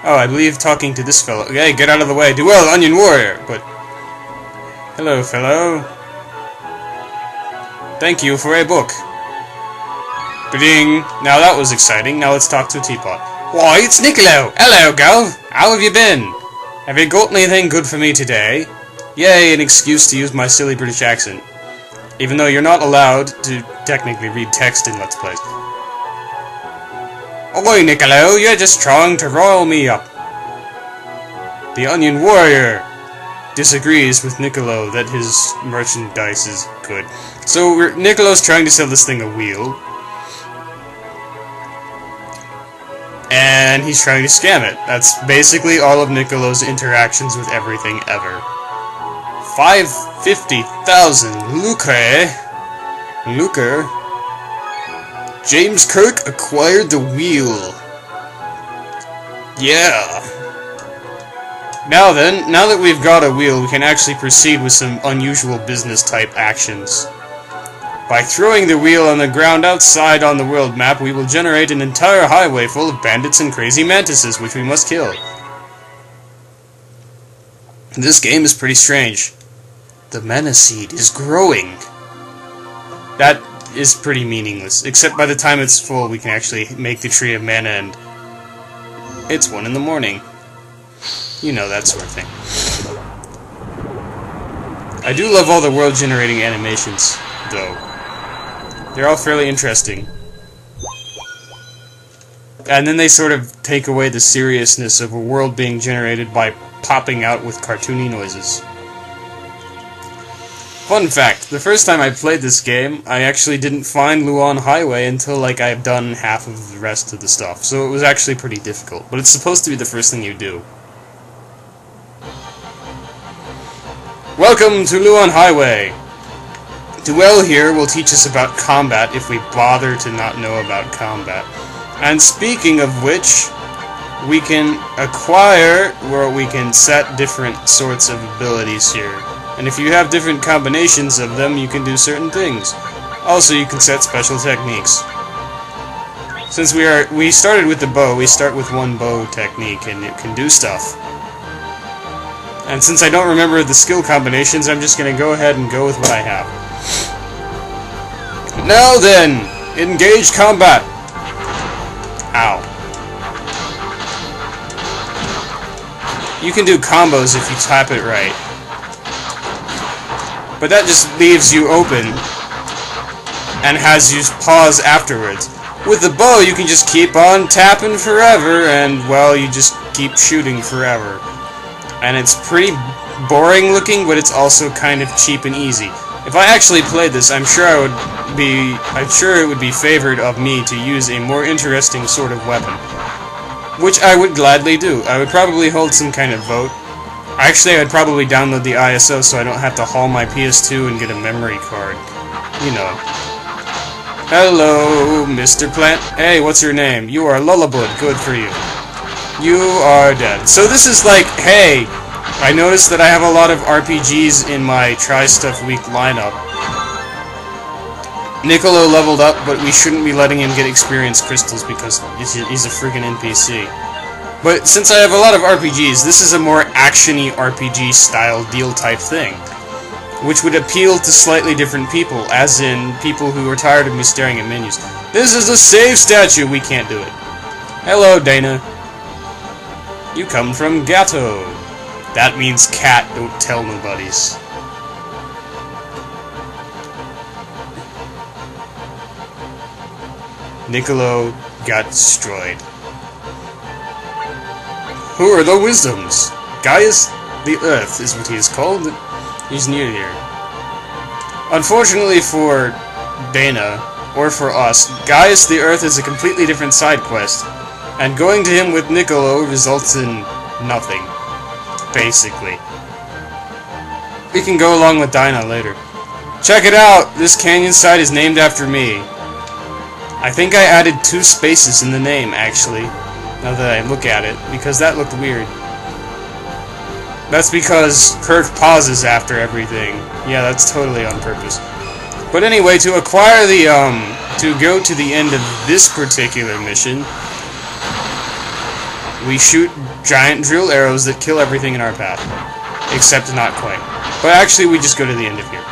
Oh, I believe talking to this fellow. Hey, get out of the way. Do well, Onion Warrior! But... Hello, fellow. Thank you for a book. Ba-ding! Now that was exciting. Now let's talk to a teapot. Why, it's Niccolo! Hello, girl! How have you been? Have you got anything good for me today? Yay, an excuse to use my silly British accent. Even though you're not allowed to technically read text in Let's Plays. Oi, Niccolo, you're just trying to rile me up. The Onion Warrior disagrees with Niccolo that his merchandise is good. So Niccolo's trying to sell this thing a wheel. And he's trying to scam it. That's basically all of Niccolo's interactions with everything ever. 550,000 lucre. James Kirk acquired the wheel. Yeah. Now then, now that we've got a wheel, we can actually proceed with some unusual business-type actions. By throwing the wheel on the ground outside on the world map, we will generate an entire highway full of bandits and crazy mantises, which we must kill. This game is pretty strange. The mana seed is growing. That is pretty meaningless, except by the time it's full we can actually make the tree of mana and it's 1 in the morning. You know, that sort of thing. I do love all the world generating animations, though. They're all fairly interesting. And then they sort of take away the seriousness of a world being generated by popping out with cartoony noises. Fun fact, the first time I played this game, I actually didn't find Luan Highway until like I've done half of the rest of the stuff, so it was actually pretty difficult, but it's supposed to be the first thing you do. Welcome to Luan Highway! Duel here will teach us about combat if we bother to not know about combat. And speaking of which, we can acquire, where we can set different sorts of abilities here. And if you have different combinations of them, you can do certain things. Also, you can set special techniques. Since we started with the bow, we start with one bow technique, and it can do stuff. And since I don't remember the skill combinations, I'm just going to go ahead and go with what I have. Now then, engage combat! Ow. You can do combos if you tap it right. But that just leaves you open and has you pause afterwards. With the bow, you can just keep on tapping forever, and, well, you just keep shooting forever. And it's pretty boring looking, but it's also kind of cheap and easy. If I actually played this, I'm sure it would be favored of me to use a more interesting sort of weapon. Which I would gladly do. I would probably hold some kind of vote. Actually, I'd probably download the ISO so I don't have to haul my PS2 and get a memory card. You know. Hello, Mr. Plant. Hey, what's your name? You are Lullabud. Good for you. You are dead. So this is like, hey, I noticed that I have a lot of RPGs in my Try Stuff Week lineup. Niccolo leveled up, but we shouldn't be letting him get experience crystals because he's a friggin' NPC. But since I have a lot of RPGs, this is a more action-y RPG style deal type thing, which would appeal to slightly different people, as in people who are tired of me staring at menus. This is a save statue, we can't do it. Hello, Dana. You come from Gatto. That means cat, don't tell nobodies. Niccolo got destroyed. Who are the Wisdoms? Gaius the Earth is what he is called. He's near here. Unfortunately for Dana, or for us, Gaius the Earth is a completely different side quest, and going to him with Niccolo results in nothing, basically. We can go along with Dinah later. Check it out! This canyon side is named after me. I think I added 2 spaces in the name, actually, now that I look at it, because that looked weird. That's because Kirk pauses after everything. Yeah, that's totally on purpose. But anyway, to acquire the, to go to the end of this particular mission, We shoot giant drill arrows that kill everything in our path. Except not quite. But actually, we just go to the end of here.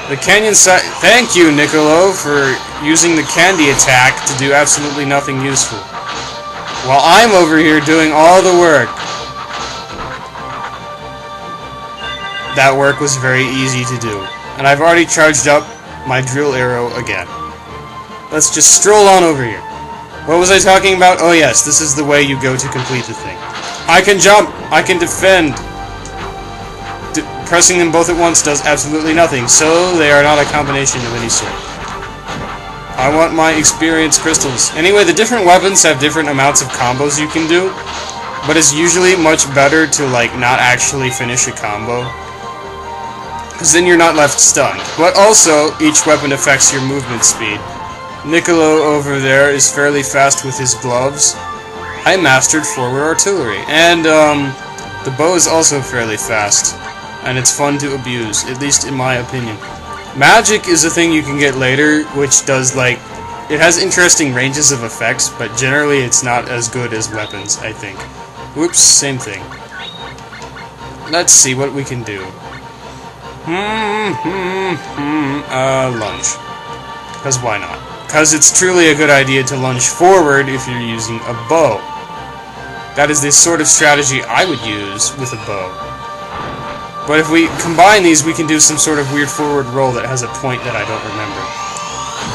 The canyon side... Thank you, Niccolo, for using the candy attack to do absolutely nothing useful. While I'm over here doing all the work. That work was very easy to do. And I've already charged up my drill arrow again. Let's just stroll on over here. What was I talking about? Oh yes, this is the way you go to complete the thing. I can jump! I can defend! Pressing them both at once does absolutely nothing, so they are not a combination of any sort. I want my experience crystals. Anyway, the different weapons have different amounts of combos you can do, but it's usually much better to, like, not actually finish a combo, because then you're not left stunned. But also, each weapon affects your movement speed. Niccolo over there is fairly fast with his gloves. I mastered forward artillery, and the bow is also fairly fast. And it's fun to abuse, at least in my opinion. Magic is a thing you can get later, which does, like... It has interesting ranges of effects, but generally it's not as good as weapons, I think. Whoops, same thing. Let's see what we can do. Lunge. Because why not? Because it's truly a good idea to lunge forward if you're using a bow. That is the sort of strategy I would use with a bow. But if we combine these, we can do some sort of weird forward roll that has a point that I don't remember.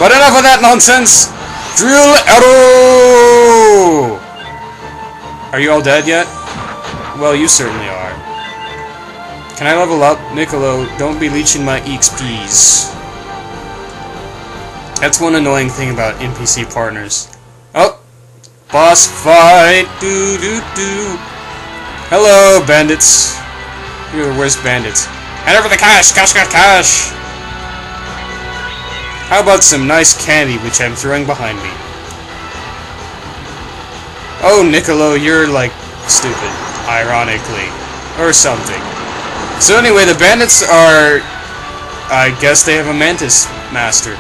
But enough of that nonsense! Drill arrow! Are you all dead yet? Well, you certainly are. Can I level up? Niccolo, don't be leeching my EXPs. That's one annoying thing about NPC partners. Oh! Boss fight! Doo-doo-doo! Hello, bandits! You're the worst bandits. Hand over the cash! Cash, cash, cash! How about some nice candy, which I'm throwing behind me? Oh, Niccolo, you're, like, stupid. Ironically. Or something. So anyway, the bandits are... I guess they have a Mantis Master.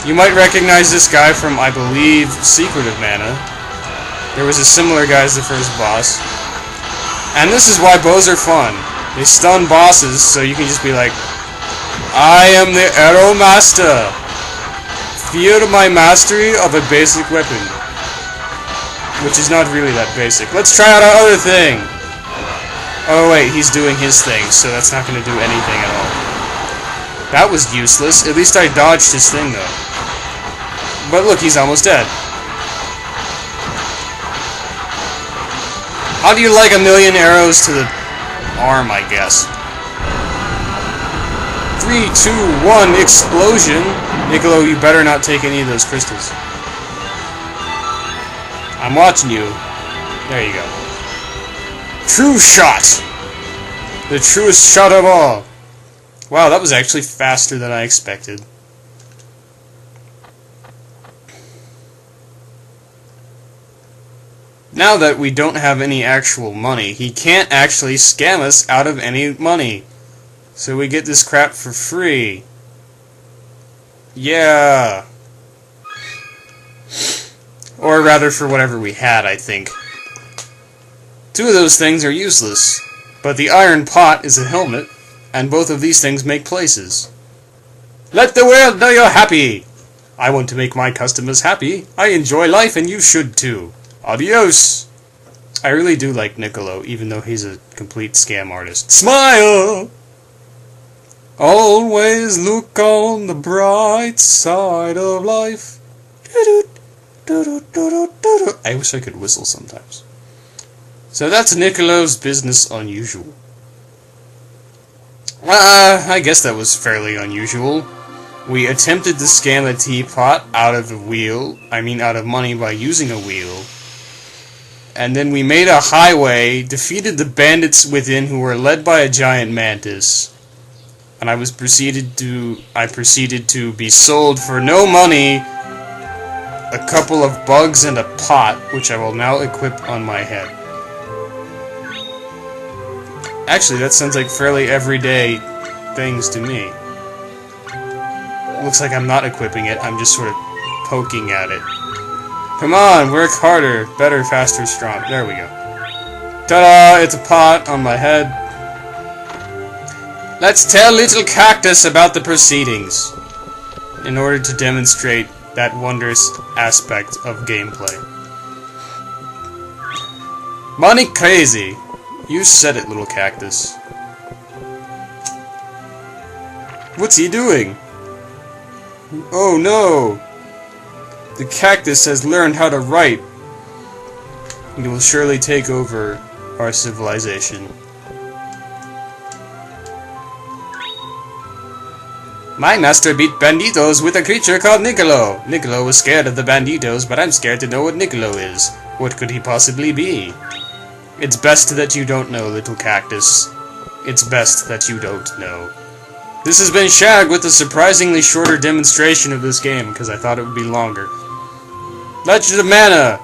You might recognize this guy from, I believe, Secret of Mana. There was a similar guy as the first boss. And this is why bows are fun. They stun bosses, so you can just be like, I am the Arrow Master. Fear my mastery of a basic weapon. Which is not really that basic. Let's try out our other thing. Oh wait, he's doing his thing, so that's not going to do anything at all. That was useless. At least I dodged his thing, though. But look, he's almost dead. How do you like a million arrows to the arm, I guess? 3, 2, 1, explosion! Niccolo, you better not take any of those crystals. I'm watching you. There you go. True shot! The truest shot of all! Wow, that was actually faster than I expected. Now that we don't have any actual money, he can't actually scam us out of any money. So we get this crap for free. Yeah. Or rather for whatever we had, I think. 2 of those things are useless. But the iron pot is a helmet, and both of these things make places. Let the world know you're happy! I want to make my customers happy. I enjoy life and you should too. Adios! I really do like Niccolo, even though he's a complete scam artist. Smile! Always look on the bright side of life. I wish I could whistle sometimes. So that's Niccolo's business unusual. I guess that was fairly unusual. We attempted to scam a teapot out of out of money by using a wheel. And then we made a highway, defeated the bandits within who were led by a giant mantis. And I proceeded to be sold for no money a couple of bugs and a pot, which I will now equip on my head. Actually, that sounds like fairly everyday things to me. Looks like I'm not equipping it, I'm just sort of poking at it. Come on, work harder. Better, faster, strong. There we go. Ta-da! It's a pot on my head. Let's tell little cactus about the proceedings, in order to demonstrate that wondrous aspect of gameplay. Money crazy. You said it, little cactus. What's he doing? Oh no! The cactus has learned how to write. It will surely take over our civilization. My master beat banditos with a creature called Niccolo. Niccolo was scared of the banditos, but I'm scared to know what Niccolo is. What could he possibly be? It's best that you don't know, little cactus. It's best that you don't know. This has been Shagg with a surprisingly shorter demonstration of this game, because I thought it would be longer. Legend of Mana!